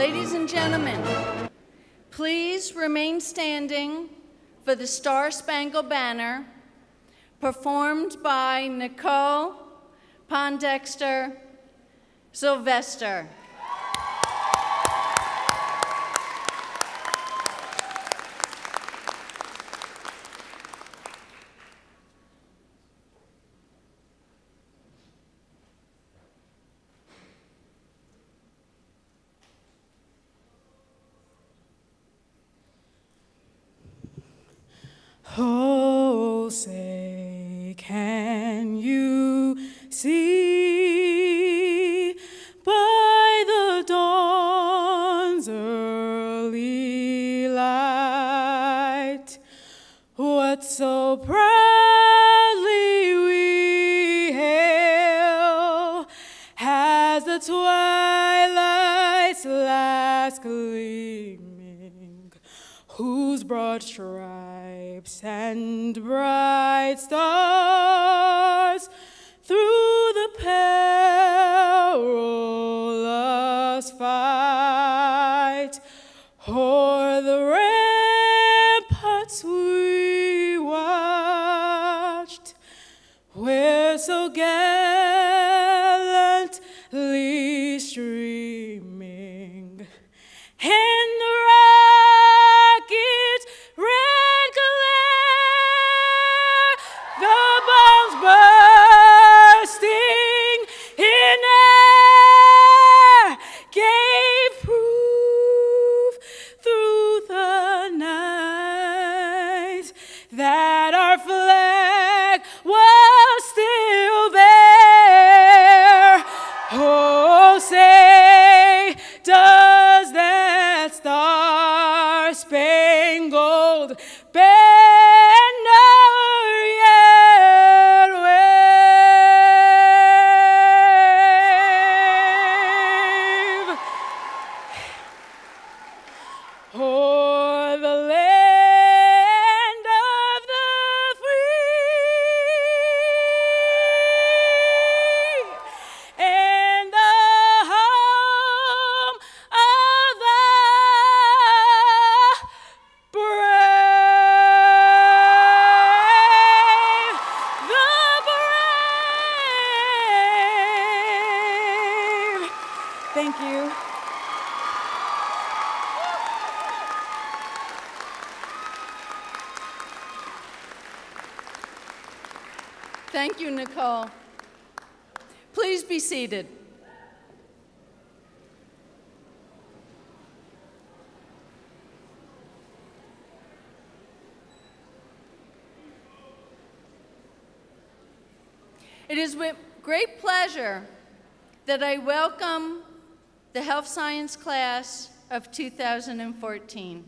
Ladies and gentlemen, please remain standing for the Star-Spangled Banner, performed by Nicole Pondexter Sylvester. Oh, say, can you see by the dawn's early light what so proudly we hail as the twilight's last gleaming, whose broad stripes and bright stars through the perilous fight o'er the ramparts we watched, where so gallantly streaming and the rocket red glare, the bombs bursting in air, gave proof through the night that our flag was still there. Oh, say, does that star-spangled banner yet wave o'er the land of the free and the home of the brave, the brave. Thank you. Thank you, Nicole. Please be seated. It is with great pleasure that I welcome the health science class of 2014.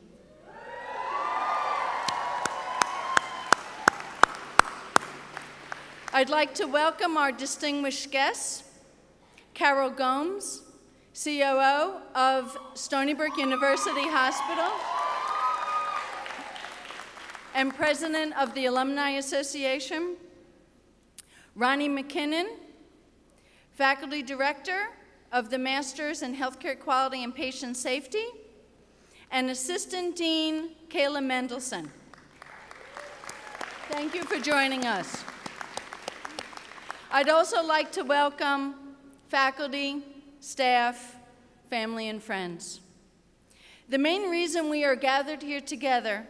I'd like to welcome our distinguished guests, Carol Gomes, COO of Stony Brook University Hospital and President of the Alumni Association, Ronnie McKinnon, Faculty Director of the Masters in Healthcare Quality and Patient Safety, and Assistant Dean Kayla Mendelson. Thank you for joining us. I'd also like to welcome faculty, staff, family, and friends. The main reason we are gathered here together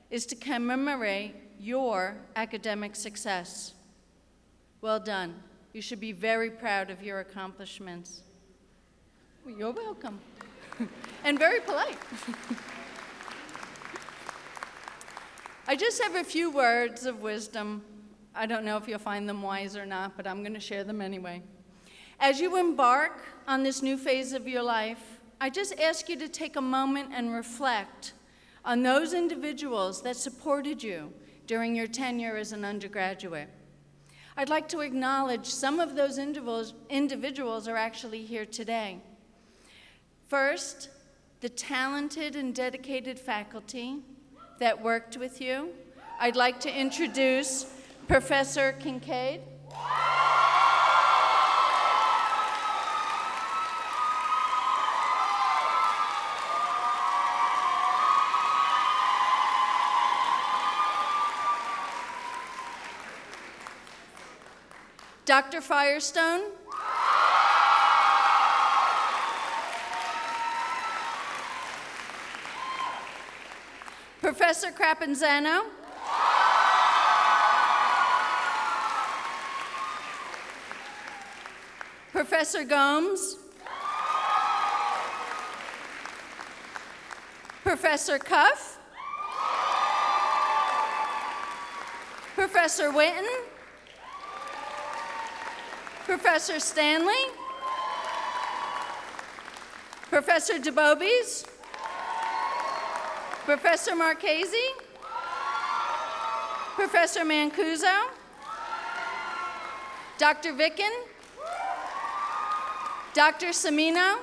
is to commemorate your academic success. Well done. You should be very proud of your accomplishments. Well, you're welcome. And very polite. I just have a few words of wisdom. I don't know if you'll find them wise or not, but I'm going to share them anyway. As you embark on this new phase of your life, I just ask you to take a moment and reflect on those individuals that supported you during your tenure as an undergraduate. I'd like to acknowledge some of those individuals are actually here today. First, the talented and dedicated faculty that worked with you. I'd like to introduce Professor Kincaid. Dr. Firestone, Professor Crapanzano, Professor Gomes, Professor Cuff, Professor Witten, Professor Stanley, Professor DeBobies, Professor Marchese, Professor Mancuso, Dr. Vicken, Dr. Semino,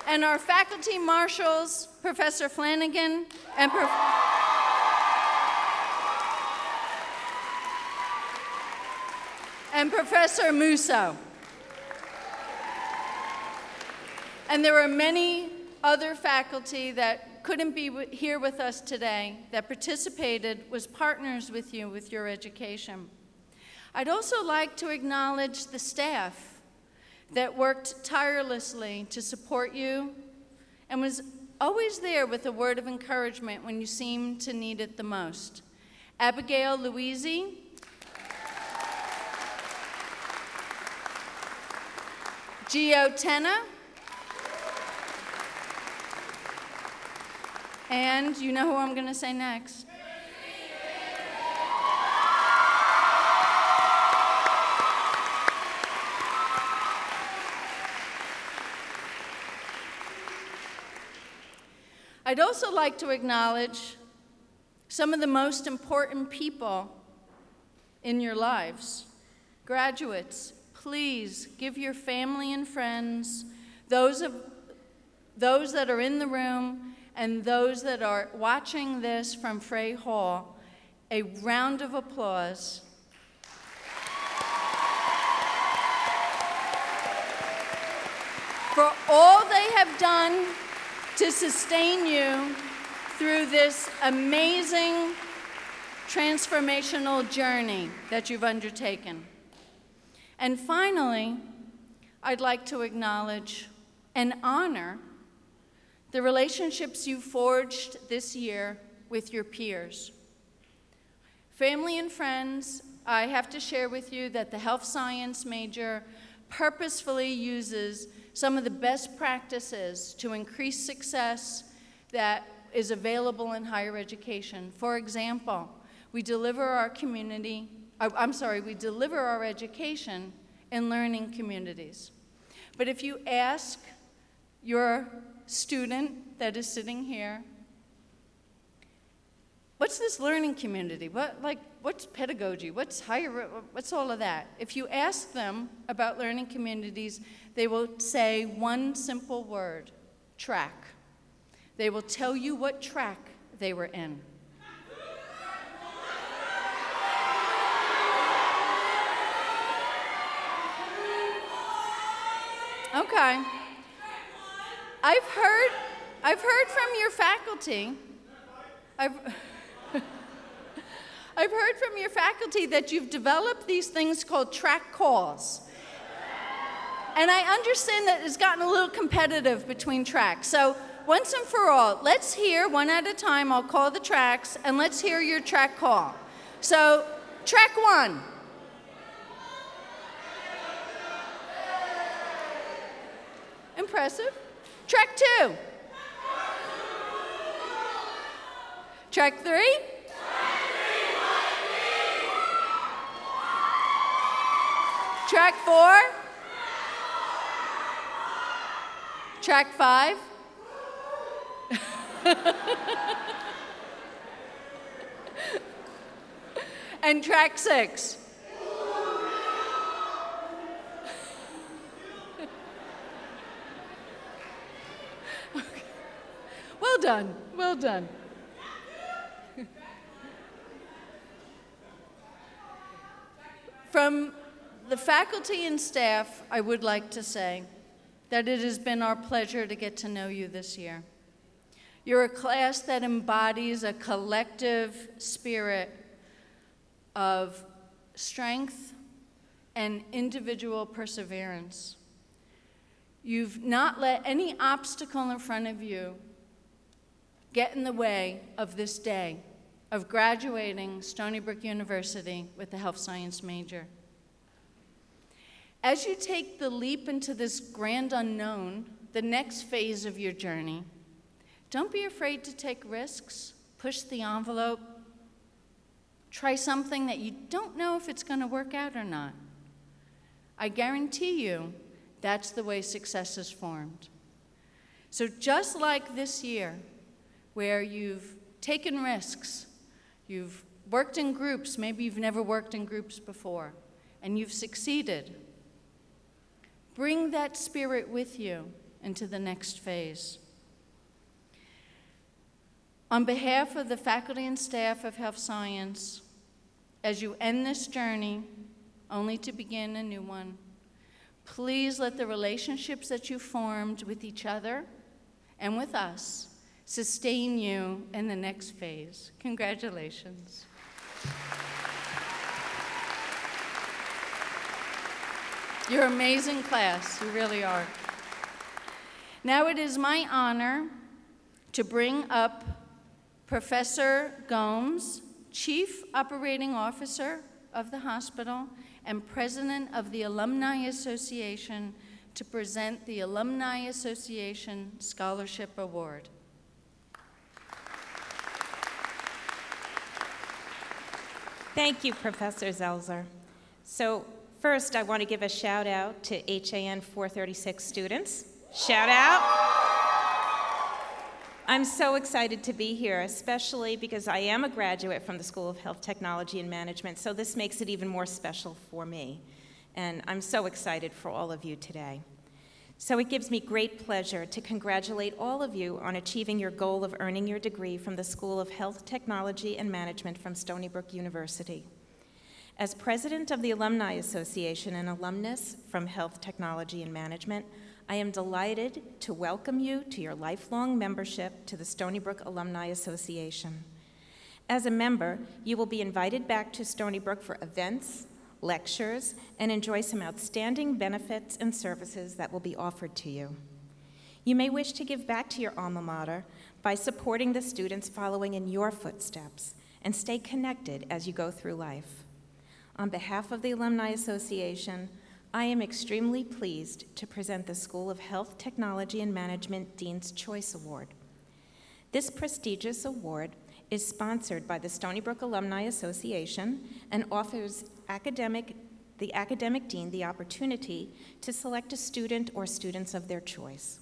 and our faculty marshals, Professor Flanagan and Professor Musso. And there are many other faculty that couldn't be here with us today that participated, was partners with you with your education. I'd also like to acknowledge the staff that worked tirelessly to support you and was always there with a word of encouragement when you seemed to need it the most. Abigail Louisi, Gio Tenna, and you know who I'm going to say next. I'd also like to acknowledge some of the most important people in your lives. Graduates, please give your family and friends, those that are in the room and those that are watching this from Frey Hall, a round of applause. For all they have done to sustain you through this amazing transformational journey that you've undertaken. And finally, I'd like to acknowledge and honor the relationships you forged this year with your peers. Family and friends, I have to share with you that the health science major purposefully uses some of the best practices to increase success that is available in higher education. For example, we deliver our education in learning communities. But if you ask your student that is sitting here, what's this learning community? What's pedagogy? What's all of that? If you ask them about learning communities, they will say one simple word: track. They will tell you what track they were in. Okay. I've heard from your faculty. I've heard from your faculty that you've developed these things called track calls. And I understand that it's gotten a little competitive between tracks. So once and for all, let's hear one at a time. I'll call the tracks, and let's hear your track call. So track 1. Impressive. Track 2. Track 3. Track 4. Track 5. And track 6. Okay. Well done, well done. From the faculty and staff, I would like to say that it has been our pleasure to get to know you this year. You're a class that embodies a collective spirit of strength, and individual perseverance. You've not let any obstacle in front of you get in the way of this day of graduating Stony Brook University with a health science major. As you take the leap into this grand unknown, the next phase of your journey, don't be afraid to take risks, push the envelope, try something that you don't know if it's going to work out or not. I guarantee you that's the way success is formed. So just like this year, where you've taken risks, you've worked in groups, maybe you've never worked in groups before, and you've succeeded, bring that spirit with you into the next phase. On behalf of the faculty and staff of health science, as you end this journey, only to begin a new one, please let the relationships that you formed with each other and with us sustain you in the next phase. Congratulations. You're an amazing class, you really are. Now it is my honor to bring up Professor Gomes, Chief Operating Officer of the hospital and President of the Alumni Association, to present the Alumni Association Scholarship Award. Thank you, Professor Zelzer. So first, I want to give a shout out to HAN 436 students. Shout out. I'm so excited to be here, especially because I am a graduate from the School of Health Technology and Management, so this makes it even more special for me. And I'm so excited for all of you today. So it gives me great pleasure to congratulate all of you on achieving your goal of earning your degree from the School of Health Technology and Management from Stony Brook University. As president of the Alumni Association and alumnus from Health Technology and Management, I am delighted to welcome you to your lifelong membership to the Stony Brook Alumni Association. As a member, you will be invited back to Stony Brook for events, lectures, and enjoy some outstanding benefits and services that will be offered to you. You may wish to give back to your alma mater by supporting the students following in your footsteps and stay connected as you go through life. On behalf of the Alumni Association, I am extremely pleased to present the School of Health Technology and Management Dean's Choice Award. This prestigious award is sponsored by the Stony Brook Alumni Association and offers the academic dean the opportunity to select a student or students of their choice.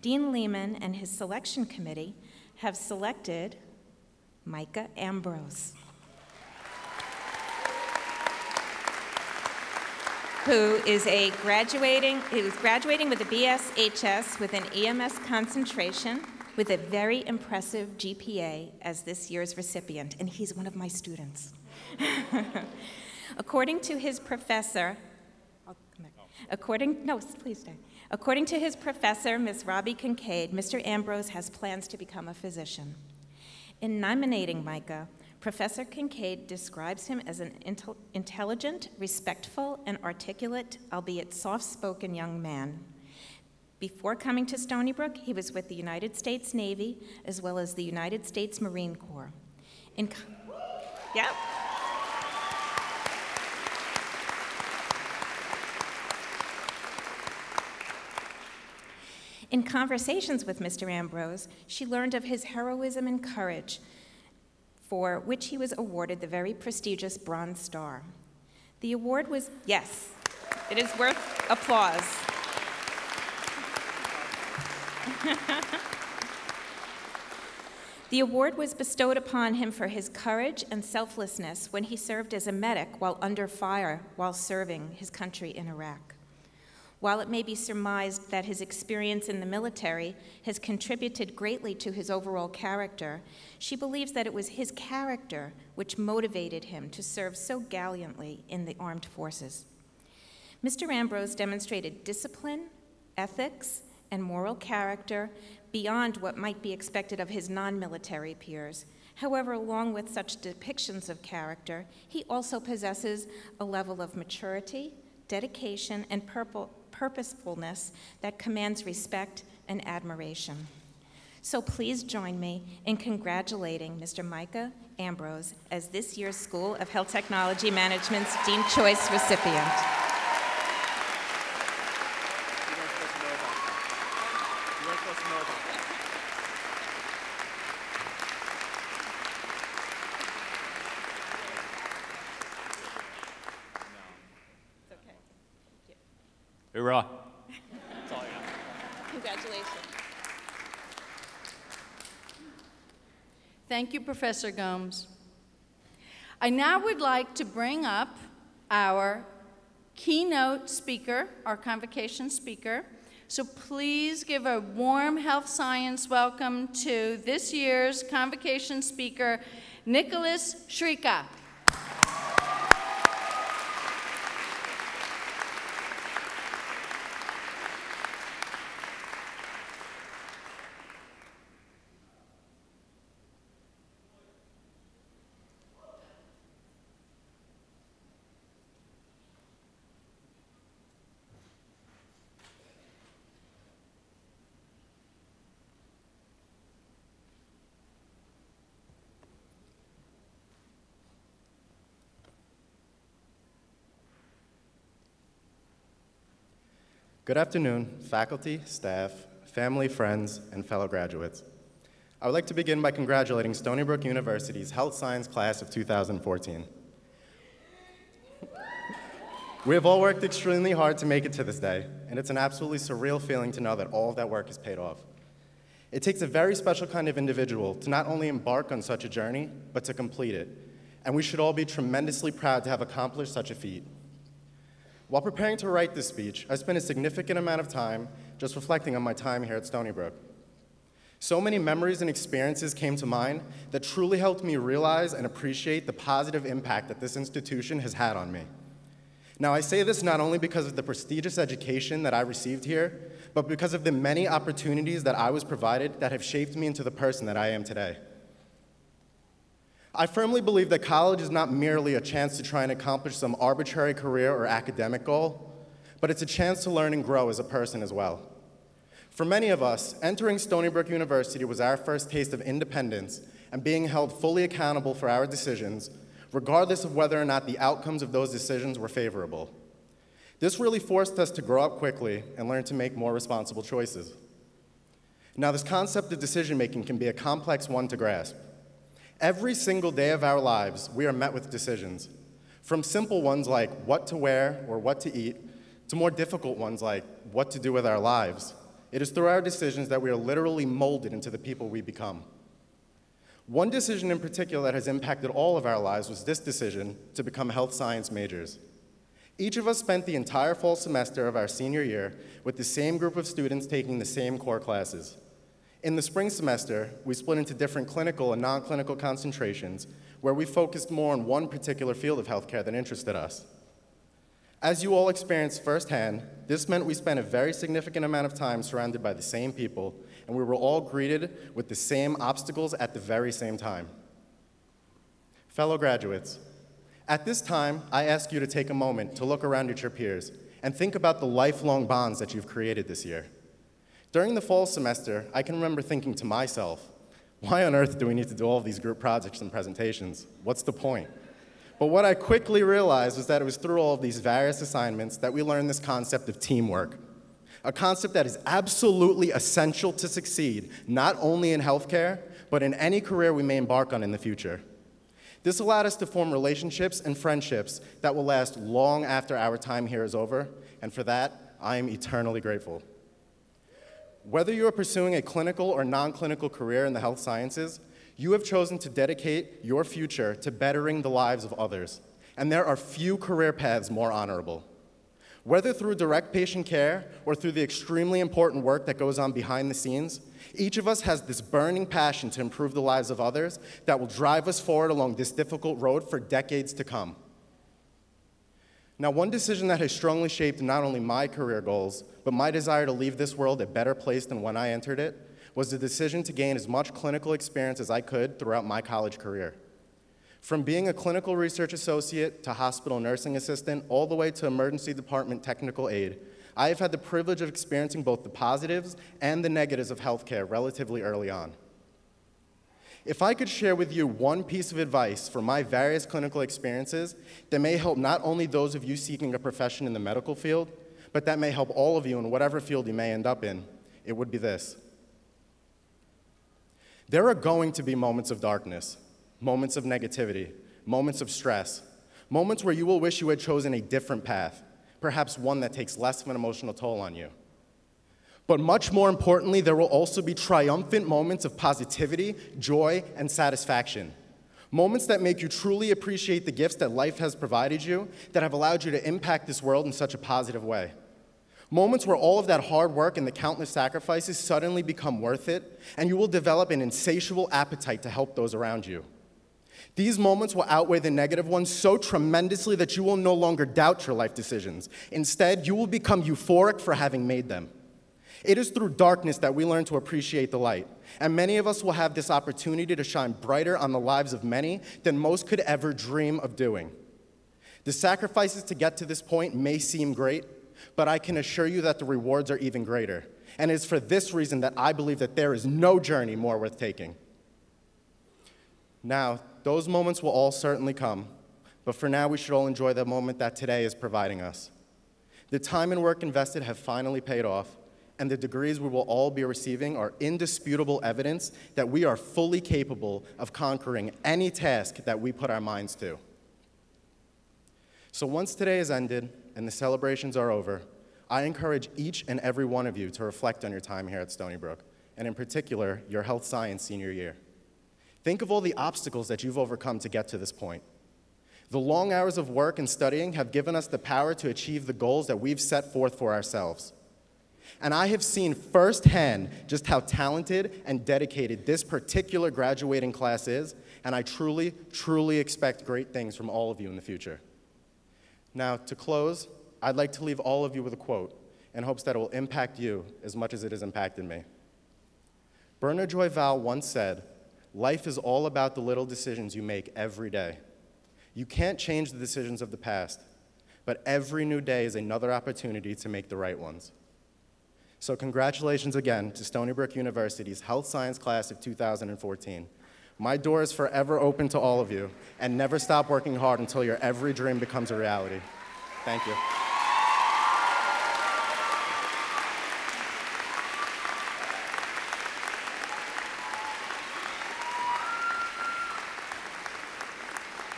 Dean Lehman and his selection committee have selected Micah Ambrose, who is graduating with a BSHS with an EMS concentration with a very impressive GPA as this year's recipient, and he's one of my students. According to his professor, according to his professor, Ms. Robbie Kincaid, Mr. Ambrose has plans to become a physician. In nominating Micah, Professor Kincaid describes him as an intelligent, respectful, and articulate, albeit soft-spoken young man. Before coming to Stony Brook, he was with the United States Navy as well as the United States Marine Corps. In conversations with Mr. Ambrose, she learned of his heroism and courage, for which he was awarded the very prestigious Bronze Star. The award was, yes, it is worth applause. The award was bestowed upon him for his courage and selflessness when he served as a medic while under fire while serving his country in Iraq. While it may be surmised that his experience in the military has contributed greatly to his overall character, she believes that it was his character which motivated him to serve so gallantly in the armed forces. Mr. Ambrose demonstrated discipline, ethics, and moral character beyond what might be expected of his non-military peers. However, along with such depictions of character, he also possesses a level of maturity, dedication, and purposefulness that commands respect and admiration. So please join me in congratulating Mr. Micah Ambrose as this year's School of Health Technology Management's Dean Choice recipient. Hoorah. That's all I got. Congratulations. Thank you, Professor Gomes. I now would like to bring up our keynote speaker, our convocation speaker. So please give a warm health science welcome to this year's convocation speaker, Nicholas Shrika. Good afternoon, faculty, staff, family, friends, and fellow graduates. I would like to begin by congratulating Stony Brook University's Health Science class of 2014. We have all worked extremely hard to make it to this day, and it's an absolutely surreal feeling to know that all of that work is paid off. It takes a very special kind of individual to not only embark on such a journey, but to complete it, and we should all be tremendously proud to have accomplished such a feat. While preparing to write this speech, I spent a significant amount of time just reflecting on my time here at Stony Brook. So many memories and experiences came to mind that truly helped me realize and appreciate the positive impact that this institution has had on me. Now, I say this not only because of the prestigious education that I received here, but because of the many opportunities that I was provided that have shaped me into the person that I am today. I firmly believe that college is not merely a chance to try and accomplish some arbitrary career or academic goal, but it's a chance to learn and grow as a person as well. For many of us, entering Stony Brook University was our first taste of independence and being held fully accountable for our decisions, regardless of whether or not the outcomes of those decisions were favorable. This really forced us to grow up quickly and learn to make more responsible choices. Now, this concept of decision-making can be a complex one to grasp. Every single day of our lives, we are met with decisions, from simple ones like what to wear or what to eat, to more difficult ones like what to do with our lives. It is through our decisions that we are literally molded into the people we become. One decision in particular that has impacted all of our lives was this decision to become health science majors. Each of us spent the entire fall semester of our senior year with the same group of students taking the same core classes. In the spring semester, we split into different clinical and non-clinical concentrations where we focused more on one particular field of healthcare that interested us. As you all experienced firsthand, this meant we spent a very significant amount of time surrounded by the same people, and we were all greeted with the same obstacles at the very same time. Fellow graduates, at this time, I ask you to take a moment to look around at your peers and think about the lifelong bonds that you've created this year. During the fall semester, I can remember thinking to myself, why on earth do we need to do all of these group projects and presentations? What's the point? But what I quickly realized was that it was through all of these various assignments that we learned this concept of teamwork, a concept that is absolutely essential to succeed, not only in healthcare, but in any career we may embark on in the future. This allowed us to form relationships and friendships that will last long after our time here is over, and for that, I am eternally grateful. Whether you are pursuing a clinical or non-clinical career in the health sciences, you have chosen to dedicate your future to bettering the lives of others, and there are few career paths more honorable. Whether through direct patient care or through the extremely important work that goes on behind the scenes, each of us has this burning passion to improve the lives of others that will drive us forward along this difficult road for decades to come. Now, one decision that has strongly shaped not only my career goals, but my desire to leave this world a better place than when I entered it, was the decision to gain as much clinical experience as I could throughout my college career. From being a clinical research associate to hospital nursing assistant, all the way to emergency department technical aide, I have had the privilege of experiencing both the positives and the negatives of healthcare relatively early on. If I could share with you one piece of advice from my various clinical experiences that may help not only those of you seeking a profession in the medical field, but that may help all of you in whatever field you may end up in, it would be this. There are going to be moments of darkness, moments of negativity, moments of stress, moments where you will wish you had chosen a different path, perhaps one that takes less of an emotional toll on you. But much more importantly, there will also be triumphant moments of positivity, joy, and satisfaction. Moments that make you truly appreciate the gifts that life has provided you, that have allowed you to impact this world in such a positive way. Moments where all of that hard work and the countless sacrifices suddenly become worth it, and you will develop an insatiable appetite to help those around you. These moments will outweigh the negative ones so tremendously that you will no longer doubt your life decisions. Instead, you will become euphoric for having made them. It is through darkness that we learn to appreciate the light, and many of us will have this opportunity to shine brighter on the lives of many than most could ever dream of doing. The sacrifices to get to this point may seem great, but I can assure you that the rewards are even greater, and it is for this reason that I believe that there is no journey more worth taking. Now, those moments will all certainly come, but for now we should all enjoy the moment that today is providing us. The time and work invested have finally paid off, and the degrees we will all be receiving are indisputable evidence that we are fully capable of conquering any task that we put our minds to. So once today is ended and the celebrations are over, I encourage each and every one of you to reflect on your time here at Stony Brook, and in particular, your health science senior year. Think of all the obstacles that you've overcome to get to this point. The long hours of work and studying have given us the power to achieve the goals that we've set forth for ourselves. And I have seen firsthand just how talented and dedicated this particular graduating class is, and I truly, truly expect great things from all of you in the future. Now, to close, I'd like to leave all of you with a quote in hopes that it will impact you as much as it has impacted me. Bernard Joy Val once said, "Life is all about the little decisions you make every day. You can't change the decisions of the past, but every new day is another opportunity to make the right ones." So congratulations again to Stony Brook University's Health Science Class of 2014. My door is forever open to all of you, and never stop working hard until your every dream becomes a reality. Thank you.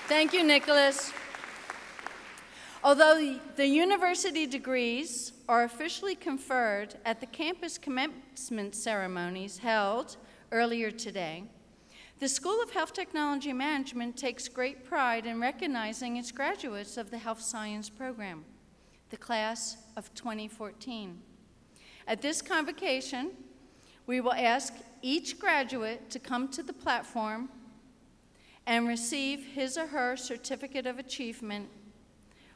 Thank you, Nicholas. Although the university degrees are officially conferred at the campus commencement ceremonies held earlier today, the School of Health Technology Management takes great pride in recognizing its graduates of the Health Science program, the class of 2014. At this convocation, we will ask each graduate to come to the platform and receive his or her certificate of achievement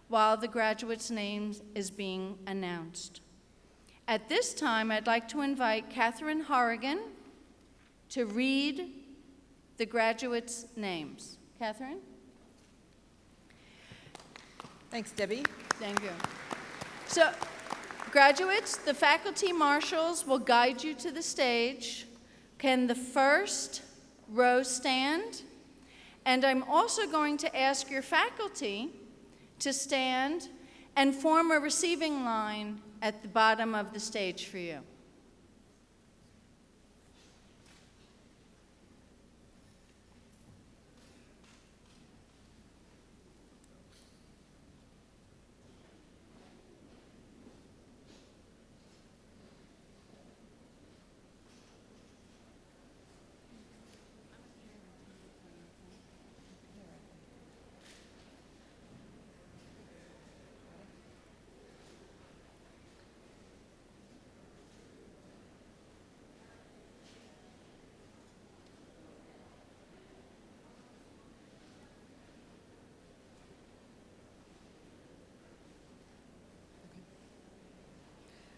while the graduate's name is being announced. At this time, I'd like to invite Catherine Horrigan to read the graduates' names. Catherine? Thanks, Debbie. Thank you. So, graduates, the faculty marshals will guide you to the stage. Can the first row stand? And I'm also going to ask your faculty to stand and form a receiving line at the bottom of the stage for you.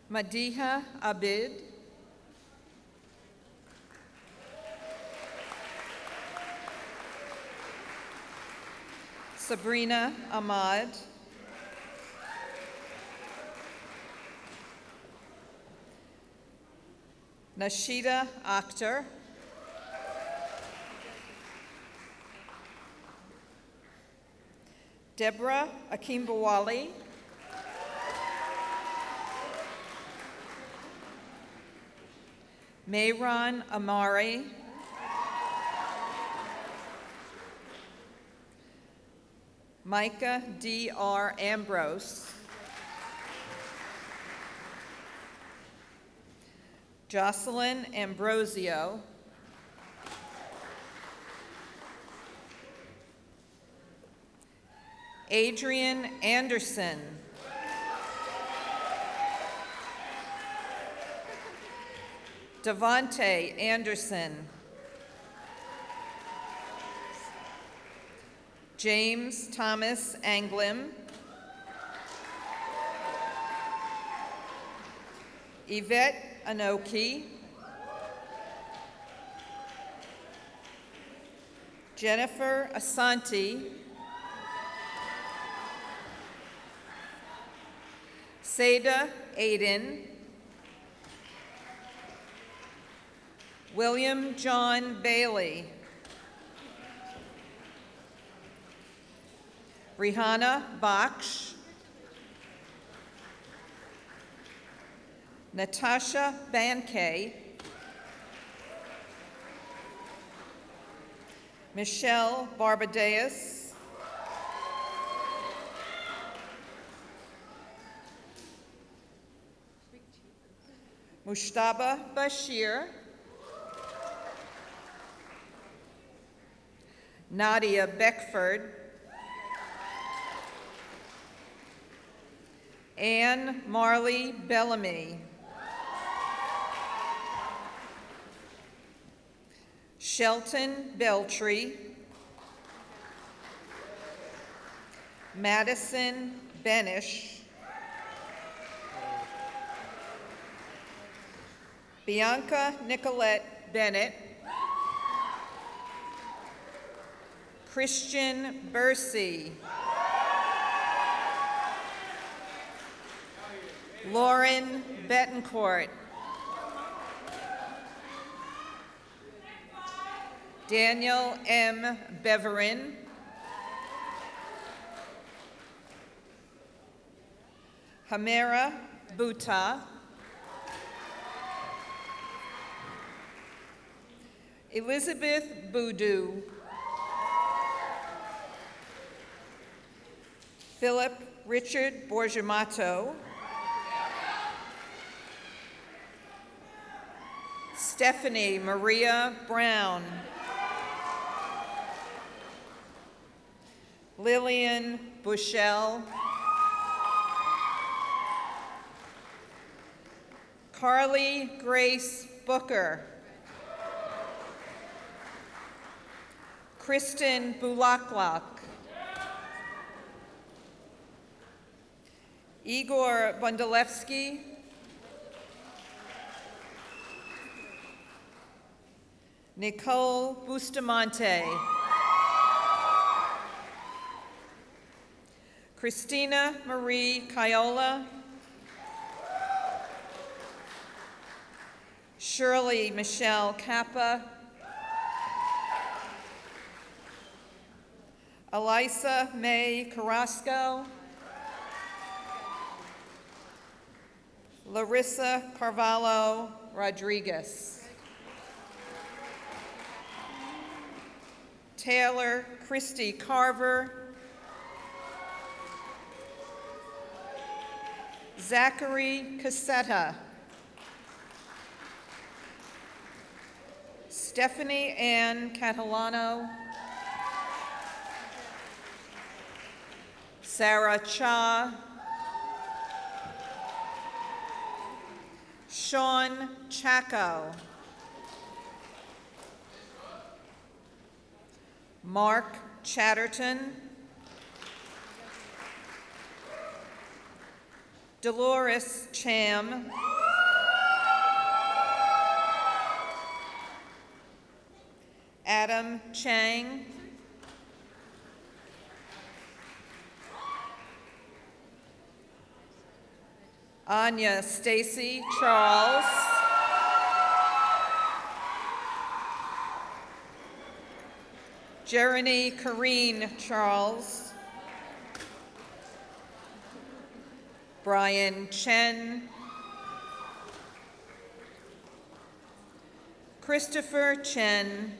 Madiha Abid, Sabrina Ahmad, Nashida Akhtar, Deborah Akimbawali, Mayron Amari, Micah D.R. Ambrose, Jocelyn Ambrosio, Adrian Anderson, Devonte Anderson, James Thomas Anglim, Yvette Anoki, Jennifer Asante, Seda Aiden, William John Bailey, Rihanna Baksh, Natasha Bankay, Michelle Barbadeus, Mushtaba Bashir, Nadia Beckford, Anne Marley Bellamy, Shelton Beltry, Madison Benish, Bianca Nicolette Bennett, Christian Bursey, Lauren Betancourt, Daniel M. Beverin, Hamera Buta, Elizabeth Boudou, Philip Richard Borgiamato, Stephanie Maria Brown, Lillian Bushell, Carly Grace Booker, Kristen Bulaklak, Igor Bondalewski, Nicole Bustamante, Christina Marie Caiola, Shirley Michelle Kappa, Elisa May Carrasco, Larissa Carvalho Rodriguez, Taylor Christy Carver, Zachary Cassetta, Stephanie Ann Catalano, Sarah Cha, Sean Chaco, Mark Chatterton, Dolores Cham, Adam Chang, Anya Stacy Charles. Jeremy Kareen Charles. Brian Chen. Christopher Chen.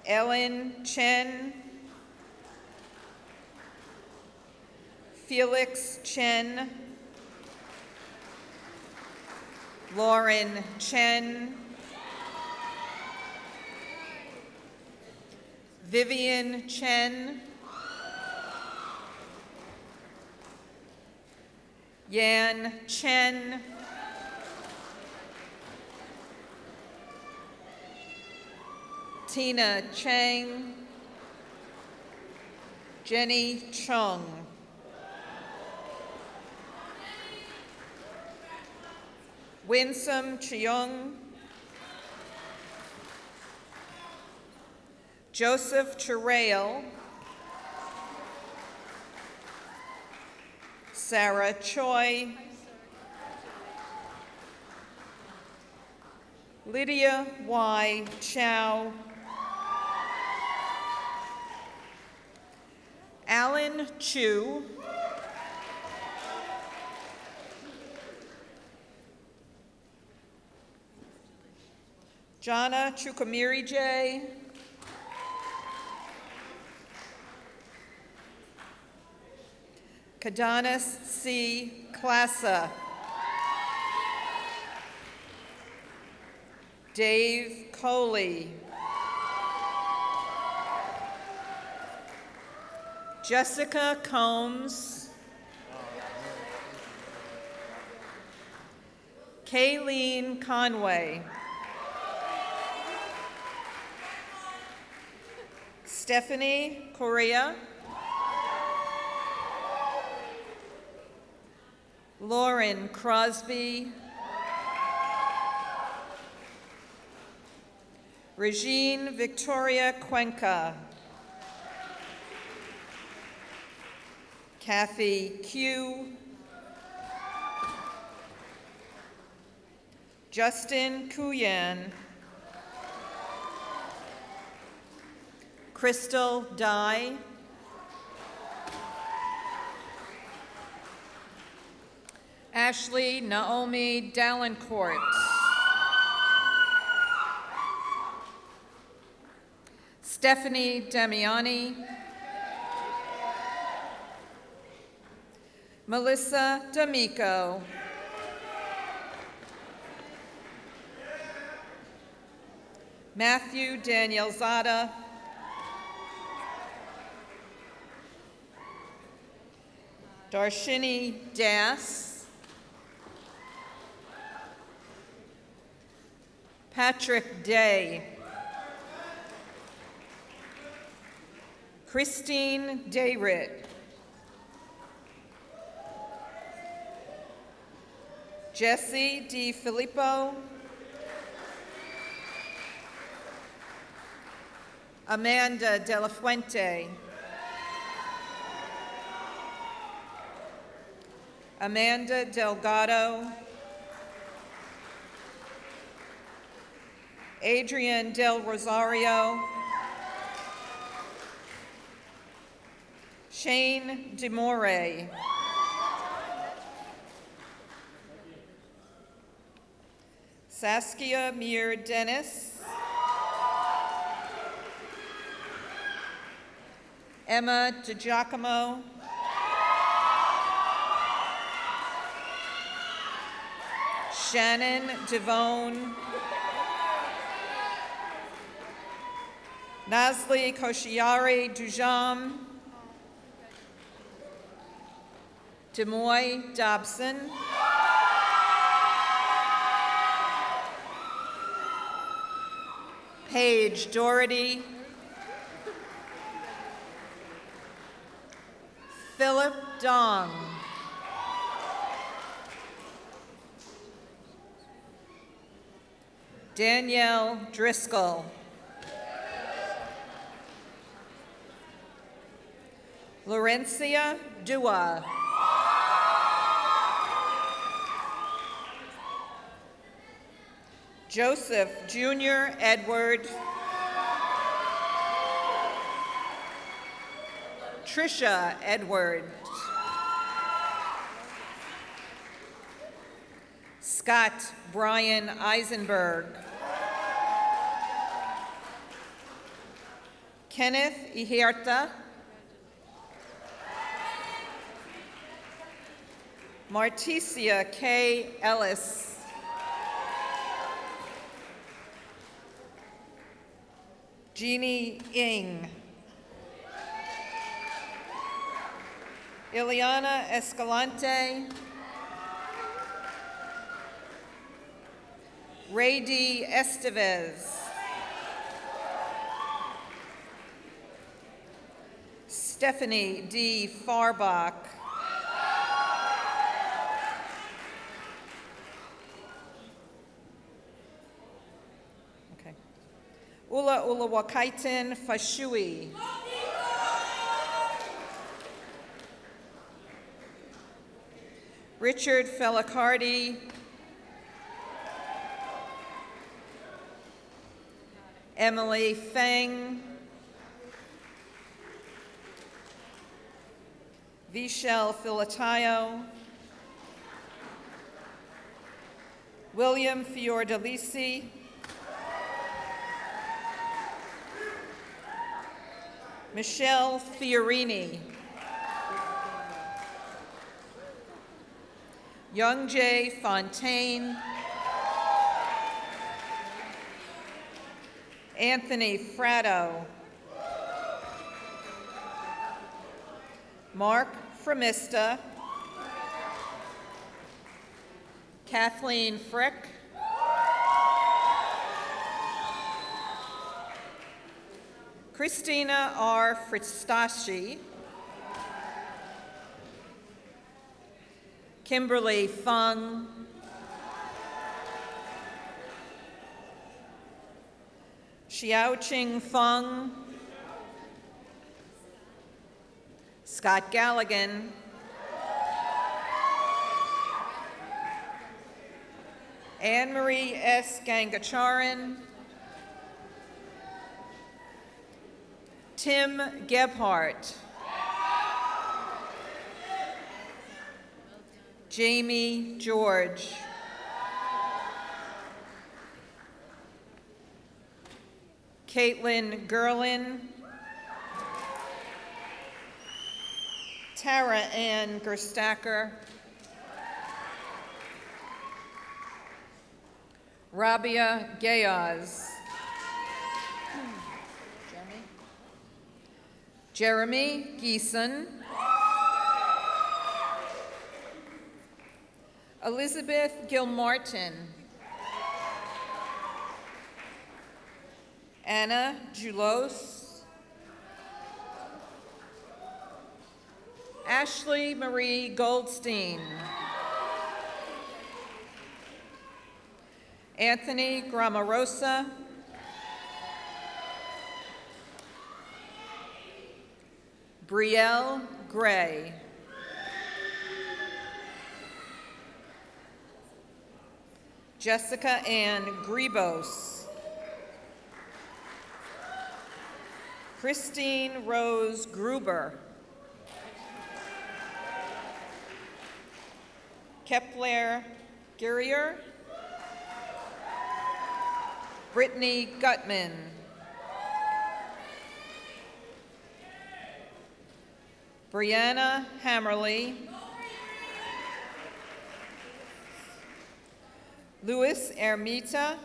Ellen Chen. Felix Chen. Lauren Chen. Vivian Chen. Yan Chen. Tina Chang. Jenny Chung. Winsome Cheung. Joseph Cherail. Sarah Choi. Lydia Y. Chow. Alan Chu. Jana Chukamiri J. Kadanis C. Klassa. Dave Coley. Jessica Combs. Kayleen Conway. Stephanie Correa. Lauren Crosby. Regine Victoria Cuenca. Kathy Q. Justin Kuyan. Crystal Dye. Ashley Naomi Dallencourt. Stephanie Damiani. Melissa D'Amico. Matthew Daniel Zada. Darshini Das. Patrick Day. Christine Dayrit. Jesse D. Filippo. Amanda De La Fuente. Amanda Delgado. Adrian Del Rosario. Shane DeMore. Saskia Mir Dennis. Emma DiGiacomo. Shannon Devone. Nazli Koshiari Dujam. Demoy Dobson. Paige Doherty. Philip Dong. Danielle Driscoll. Laurencia Dua. Joseph Jr. Edward. Trisha Edward. Scott Brian Eisenberg. Kenneth Iherta. Marticia K. Ellis. Jeannie Ng. Ileana Escalante. Ray D. Estevez. Stephanie D. Farbach. Okay. Ula Wakaiten Fashui. Richard Felicardi. Emily Feng. Vishal Filatayo. William Fiordalisi. Michelle Fiorini. Young J. Fontaine. Anthony Fratto. Mark Framista. Kathleen Frick. Christina R. Fristashi. Kimberly Fung. Xiaoqing Feng. Scott Galligan. Anne-Marie S. Gangacharan. Tim Gebhardt. Jamie George. Caitlin Gerlin. Tara Ann Gerstacker. Rabia Gayaz. Jeremy Geeson. Elizabeth Gilmartin. Anna Julos. Ashley Marie Goldstein. Anthony Gramarosa. Brielle Gray. Jessica Ann Grebos. Christine Rose Gruber. Kepler Gurrier. Brittany Gutman. Brianna Hammerly. Luis Ermita.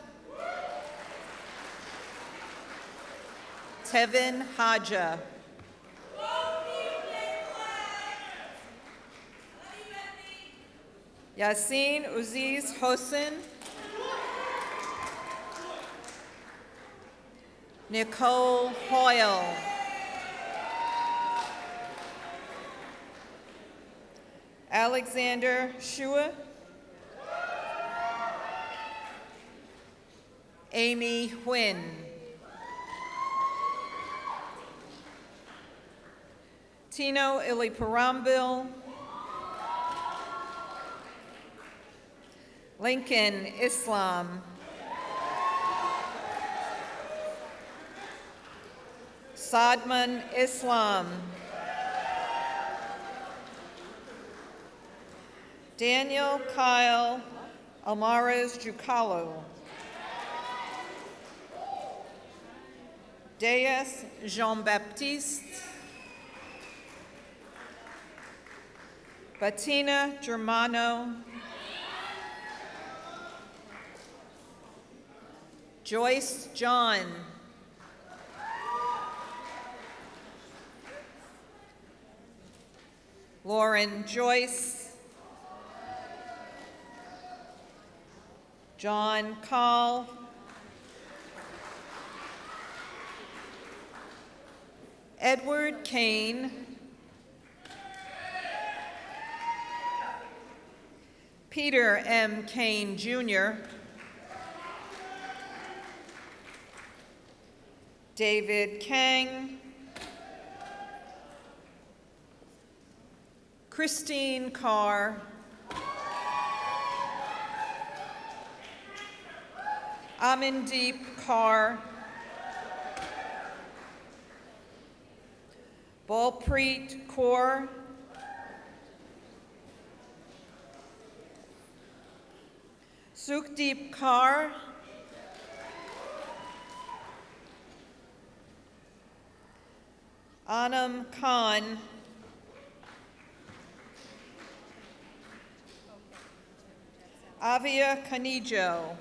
Tevin Haja. Yassine Uziz Hossein. Nicole Hoyle. Alexander Shua. Amy Huynh. Tino Iliparambil. Lincoln Islam. Sadman Islam. Daniel Kyle Almaraz Jucalo. Deas Jean-Baptiste. Bettina Germano. Joyce John. Lauren Joyce. John Call. Edward Kane. Peter M. Kane, Jr. David Kang. Christine Carr. Amandeep Kaur. Balpreet Kaur. Sukhdeep Kaur. Anam Khan. Avia Canijo.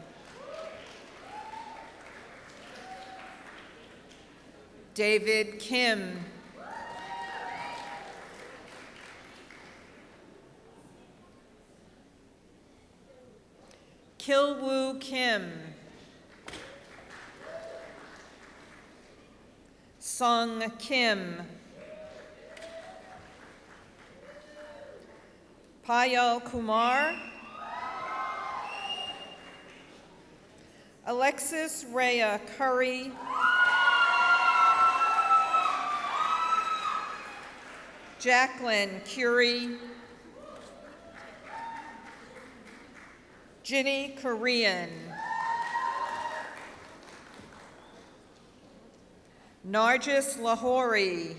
David Kim. Kilwoo Kim. Sung Kim. Payal Kumar. Alexis Rhea Curry. Jacqueline Curie. Ginny Korean. Nargis Lahori.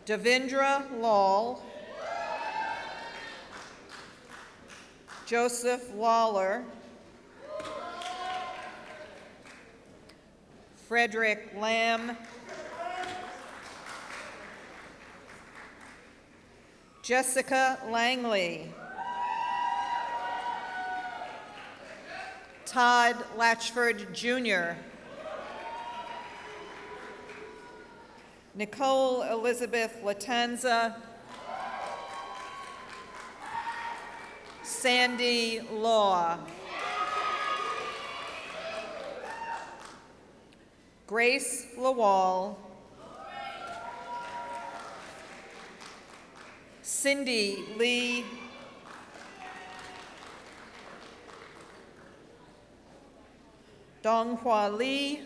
Devendra Lal. Joseph Lawler. Frederick Lamb. Jessica Langley. Todd Latchford, Jr. Nicole Elizabeth Latanza. Sandy Law. Grace Lawal. Cindy Lee. Donghua Lee.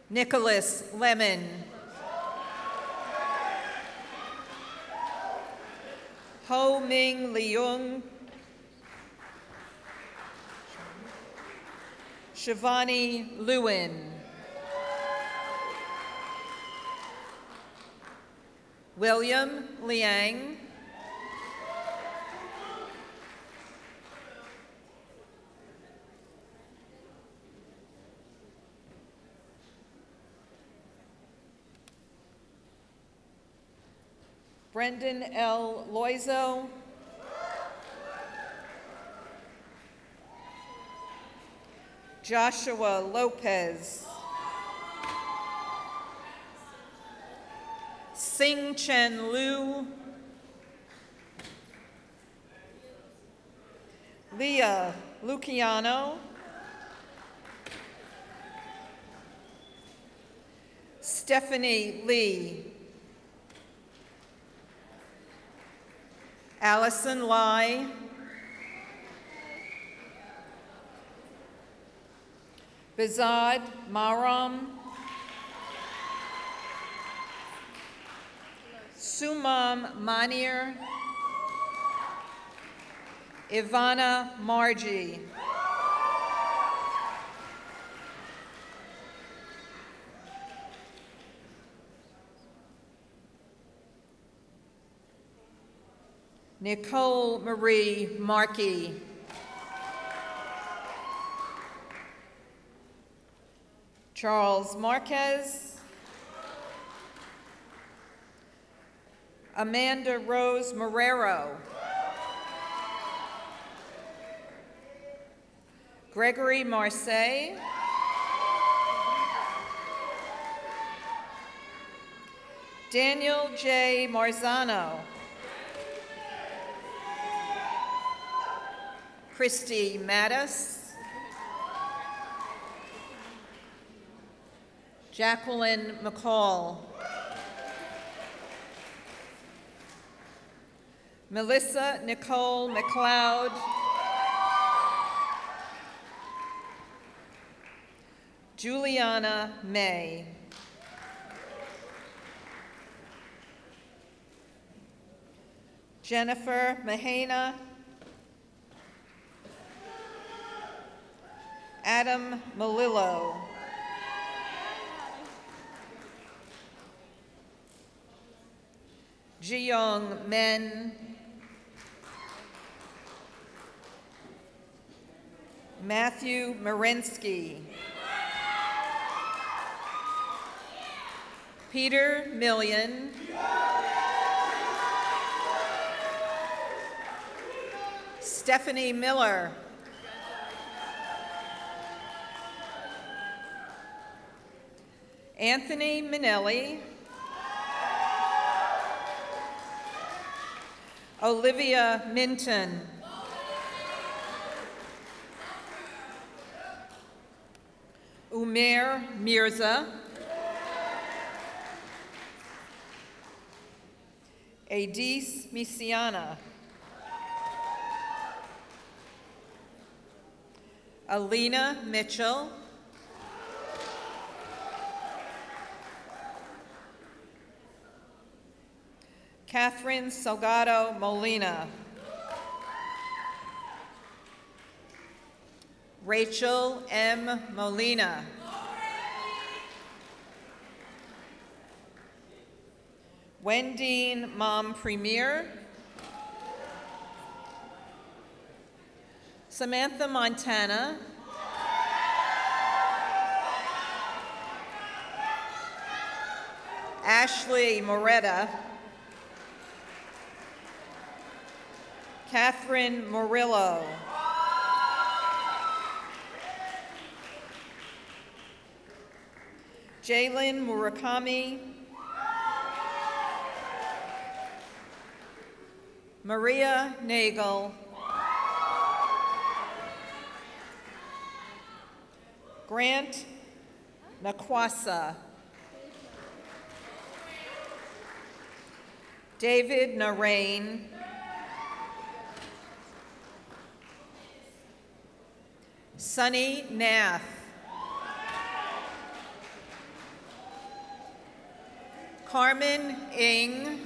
Nicholas Lemon. Ho Ming Leung. Shivani Lewin. William Liang. Brendan L. Loizo. Joshua Lopez. Sing Chen Liu. Leah Luciano. Stephanie Lee. Allison Lai. Bizad Maram. Sumam Manir. Ivana Margie. Nicole Marie Markey. Charles Marquez. Amanda Rose Marrero. Gregory Marseille. Daniel J. Marzano. Christy Mattis. Jacqueline McCall. Melissa Nicole McLeod. Juliana May. Jennifer Mahana. Adam Malillo. Jiyoung Men. Matthew Marinsky. Peter Million. Stephanie Miller. Anthony Minelli. Olivia Minton. Umair Mirza. Adis Misiana. Alina Mitchell. Catherine Salgado Molina. Rachel M. Molina. Wendine Mom Premier. Samantha Montana. Ashley Moretta. Catherine Murillo. Jalen Murakami. Maria Nagel. Grant Nakwasa. David Narain. Sunny Nath. Carmen Ng.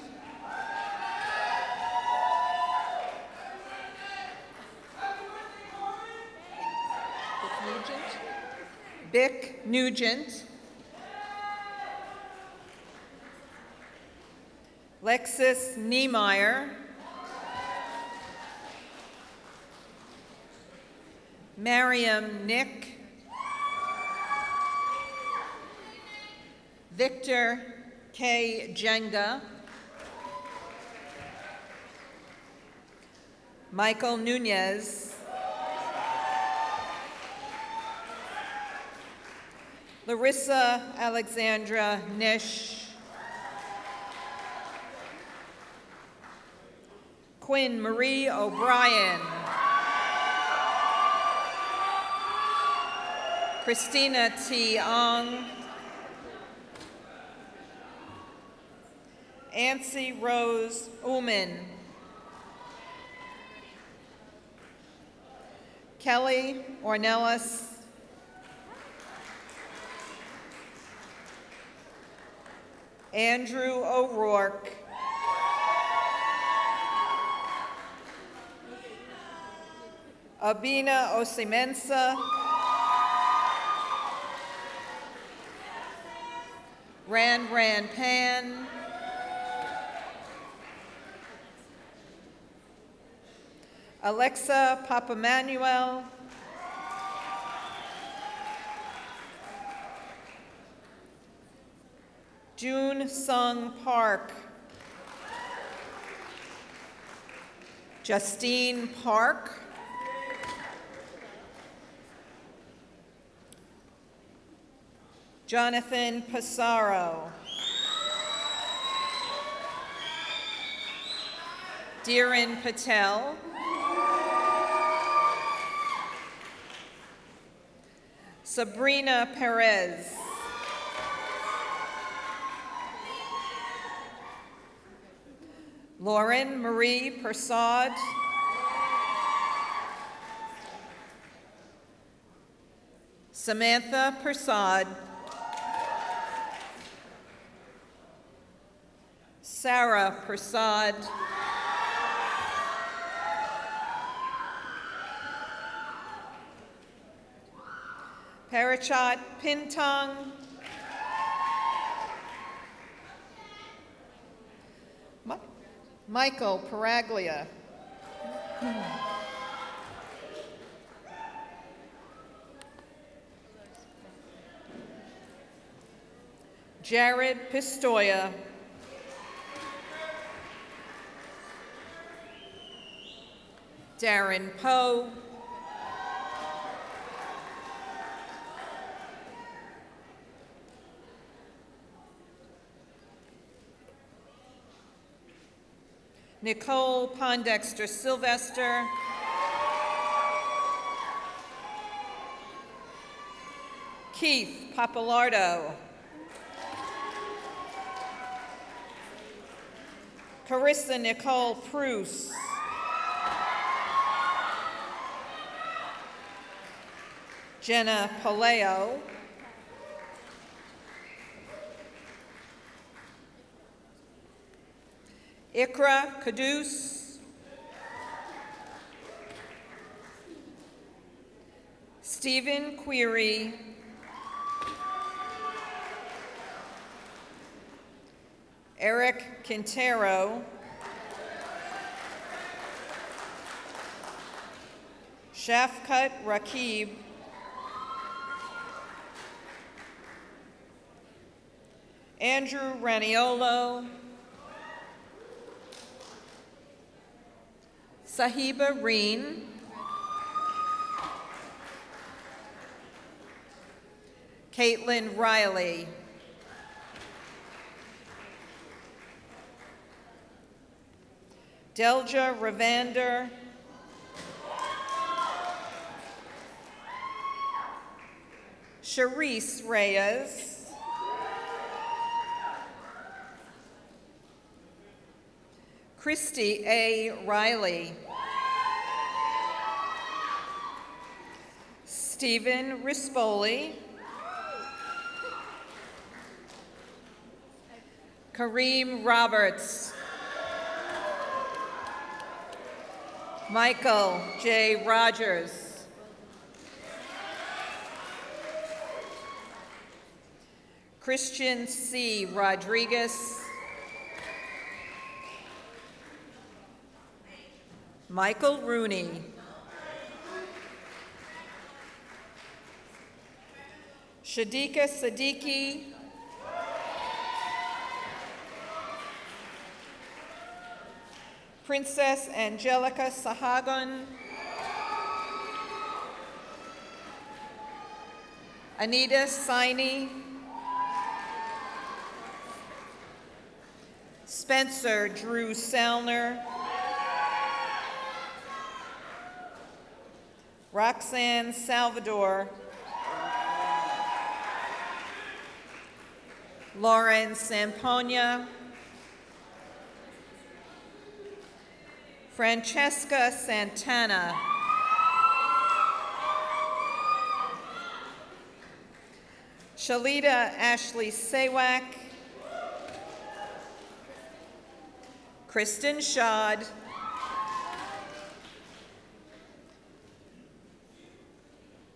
Bick Nugent. Lexis Niemeyer. Mariam Nick. Victor K. Jenga. Michael Nunez. Larissa Alexandra Nish. Quinn Marie O'Brien. Christina T. Ong. Ancy Rose Ullman. Kelly Ornelas. Andrew O'Rourke. Abina Osimensa, Ran Pan, Alexa Papamanuel, June Sung Park, Justine Park, Jonathan Passaro, Dhiren Patel, Sabrina Perez, Lauren Marie Persad, Samantha Persad, Sarah Persad, Parachat Pintong, Michael Paraglia, Jared Pistoia, Darren Poe, Nicole Pondexter Sylvester, Keith Papalardo, Carissa Nicole Pruse, Jenna Paleo, Ikra Kadus, Stephen Query, Eric Quintero, Shafkat Rakib, Andrew Raniolo, Sahiba Reen, Caitlin Riley, Delja Ravander, Charisse Reyes, Christy A. Riley, Stephen Rispoli, Kareem Roberts, Michael J. Rogers, Christian C. Rodriguez, Michael Rooney, Shadika Siddiqui, Princess Angelica Sahagun, Anita Saini, Spencer Drew Selner, Roxanne Salvador, Lauren Samponia, Francesca Santana, Shalita Ashley Sawak, Kristen Schad,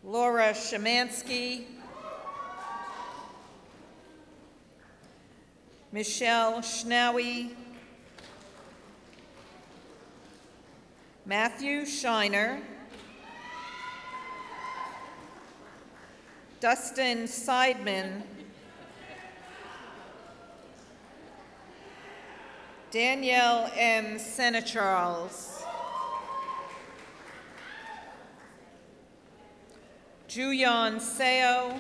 Laura Shemansky, Michelle Schnaui, Matthew Shiner, Dustin Seidman, Danielle M. Senecharles, Juyon Seo,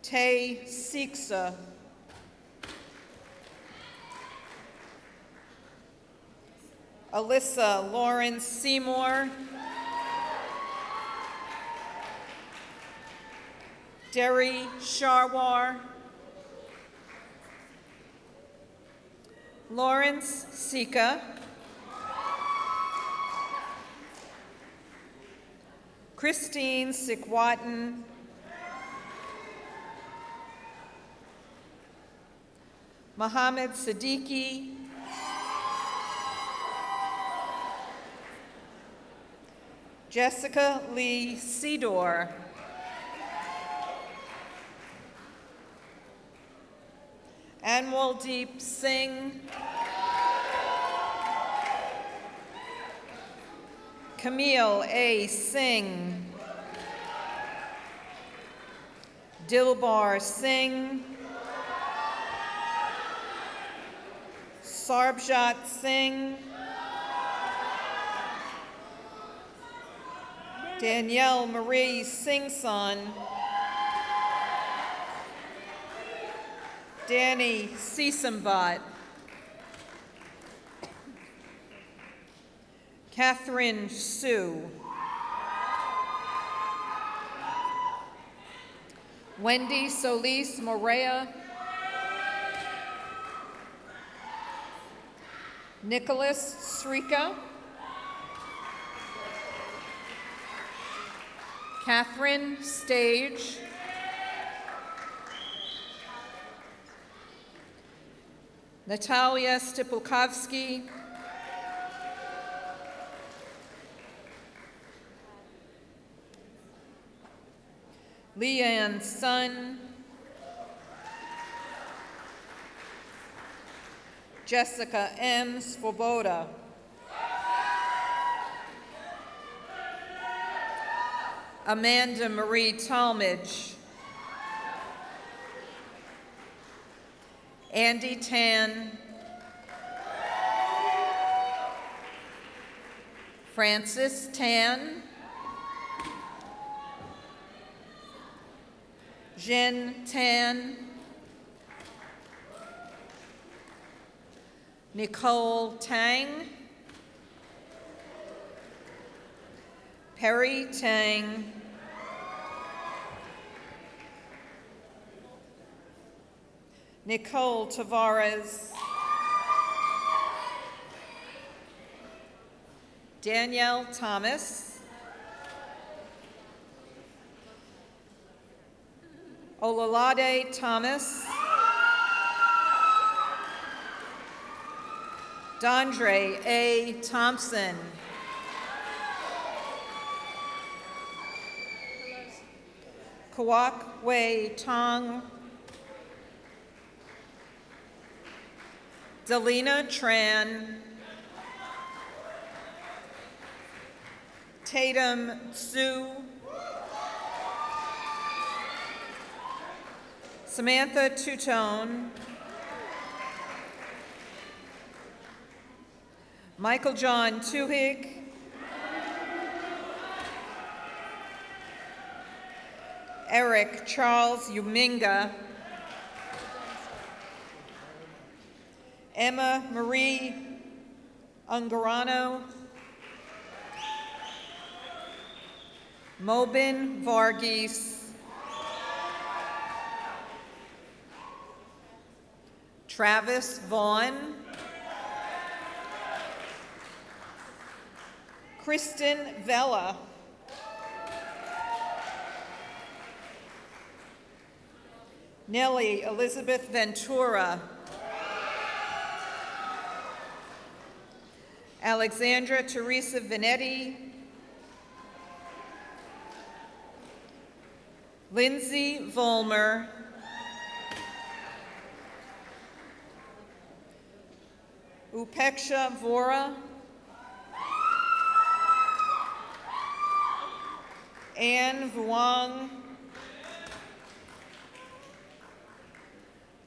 Tay Siksa, Alyssa Lawrence Seymour, Derry Sharwar, Lawrence Sika, Christine Sikwatin, Mohammed Siddiqui, Jessica Lee Sedor, Anwaldeep Singh, Camille A. Singh, Dilbar Singh, Sarbjot Singh, Danielle Marie Singson, Danny Sesambat, Catherine Sue, Wendy Solis Morea, Nicholas Srika, Catherine Stage, Natalia Stipulkovsky, Leanne Sun, Jessica M. Svoboda, Amanda Marie Talmadge, Andy Tan, Francis Tan, Jen Tan, Nicole Tang, Perry Tang, Nicole Tavares, Danielle Thomas, Olalade Thomas, Dondre A. Thompson, Kawak Wei Tong, Delina Tran, Tatum Su, Samantha Tutone, Michael John Tuhig, Eric Charles Uminga, Emma Marie Ungarano, Mobin Varghese, Travis Vaughn, Kristen Vella, Nellie Elizabeth Ventura, Alexandra Teresa Vanetti, Lindsay Volmer, Upeksha Vora, Anne Vuong,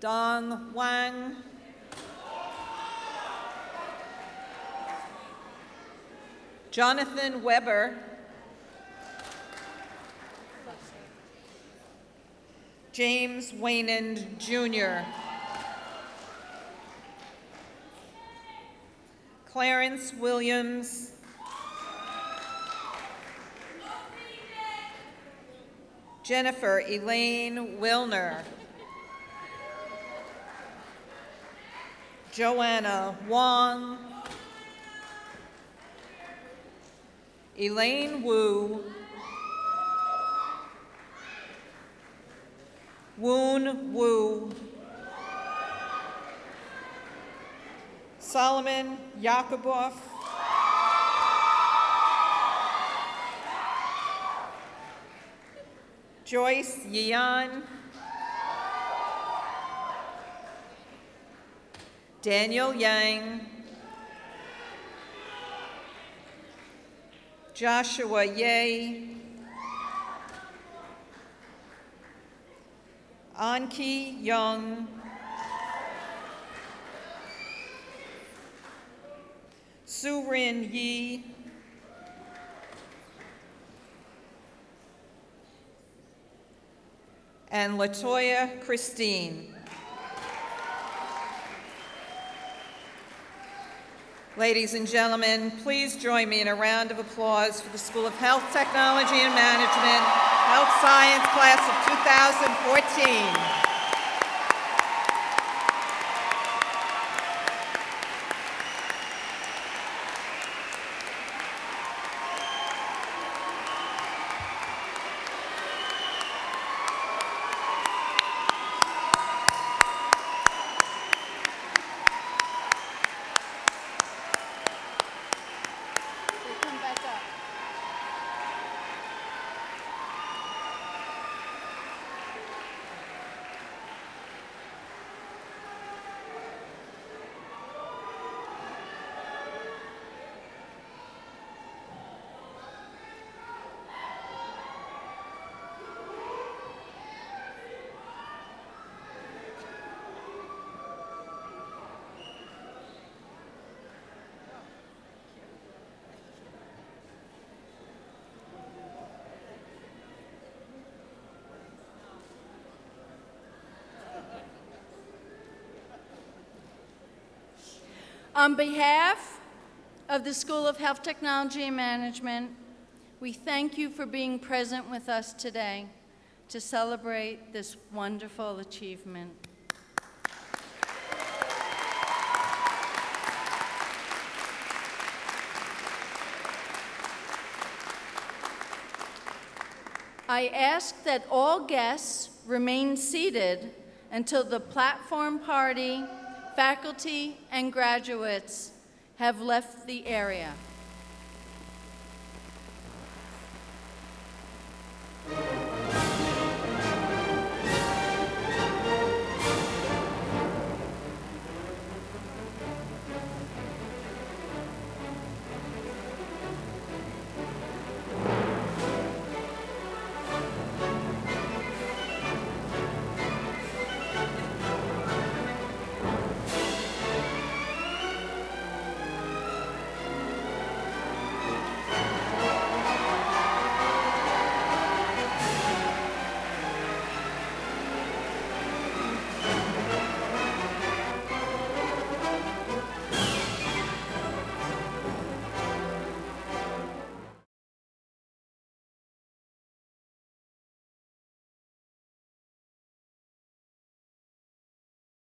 Dong Wang, Jonathan Weber, James Waynand Jr., Clarence Williams, Jennifer Elaine Wilner, Joanna Wong, Elaine Wu, Woon Wu, Solomon Yakuboff, Joyce Yan, Daniel Yang, Joshua Ye, Anki Young, Surin Yi, and Latoya Christine. Ladies and gentlemen, please join me in a round of applause for the School of Health Technology and Management, Health Science Class of 2014. On behalf of the School of Health Technology and Management, we thank you for being present with us today to celebrate this wonderful achievement. I ask that all guests remain seated until the platform party, faculty, and graduates have left the area.